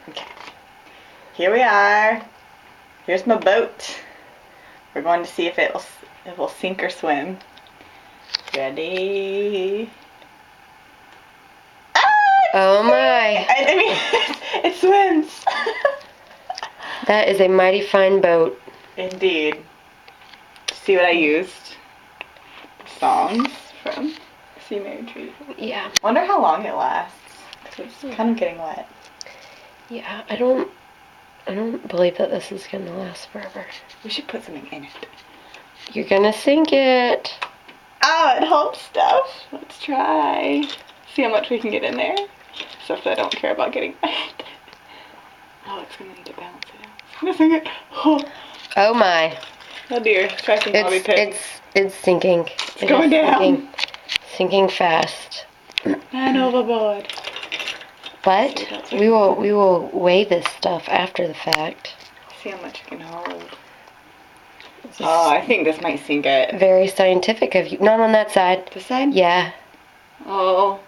Okay. Here we are. Here's my boat. We're going to see if it will sink or swim. Ready? Oh my. I mean, it swims. That is a mighty fine boat. Indeed. See what I used? Songs from See Mary Tree. Yeah. Wonder how long it lasts. Because it's kind of getting wet. Yeah, I don't believe that this is gonna last forever. We should put something in it. You're gonna sink it. Oh, it holds stuff. Let's try. See how much we can get in there. Stuff that I don't care about getting wet. Oh, it's gonna need to balance it out. It's gonna sink it. Oh my. Oh dear. Try some bobby pins. It's sinking. It's going down. Sinking fast. And overboard. But we will weigh this stuff after the fact. See how much it can hold. Oh, I think this might sink it. Very scientific of you. Not on that side. This side? Yeah. Oh.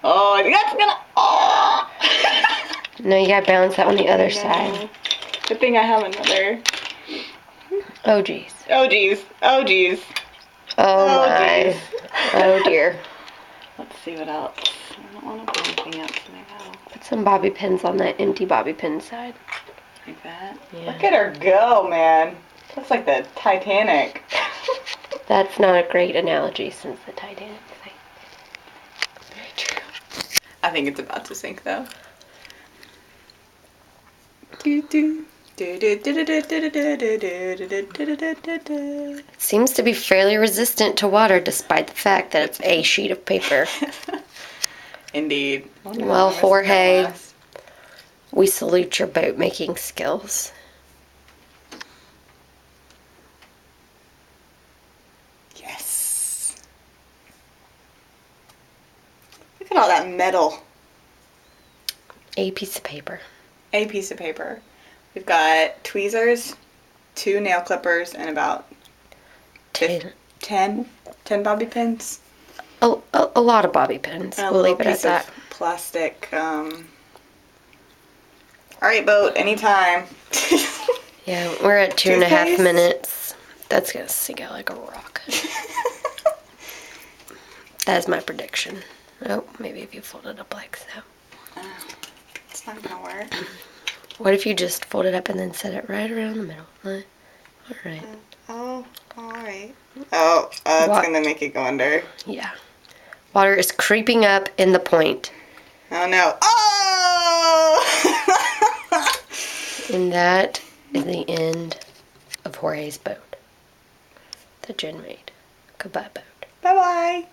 Oh, I think that's gonna. Oh. No, you gotta balance that on the other side. Good thing I have another. Oh geez. Oh geez. Oh geez. Oh my. Geez. Oh dear. Let's see what else. I don't want to put anything else in there. Put some bobby pins on that empty bobby pin side. Like that? Yeah. Look at her go, man. Looks like the Titanic. That's not a great analogy since the Titanic thing. Very true. I think it's about to sink though. It seems to be fairly resistant to water despite the fact that it's a sheet of paper. Indeed. Well, Jorge, we salute your boat making skills. Yes. Look at all that metal. A piece of paper. A piece of paper. We've got tweezers, 2 nail clippers, and about 10 bobby pins. A lot of bobby pins. And We'll leave it at that. Plastic. Alright, boat, anytime. Yeah, we're at 2.5 minutes. That's gonna sink out like a rock. That's my prediction. Oh, maybe if you fold it up like so. It's not gonna work. What if you just fold it up and then set it right around the middle? Alright. Oh, alright. Oh, it's gonna make it go under. Yeah. Water is creeping up in the point. Oh no. Oh! And that is the end of Jorge's boat that Jen made. Goodbye, boat. Bye-bye.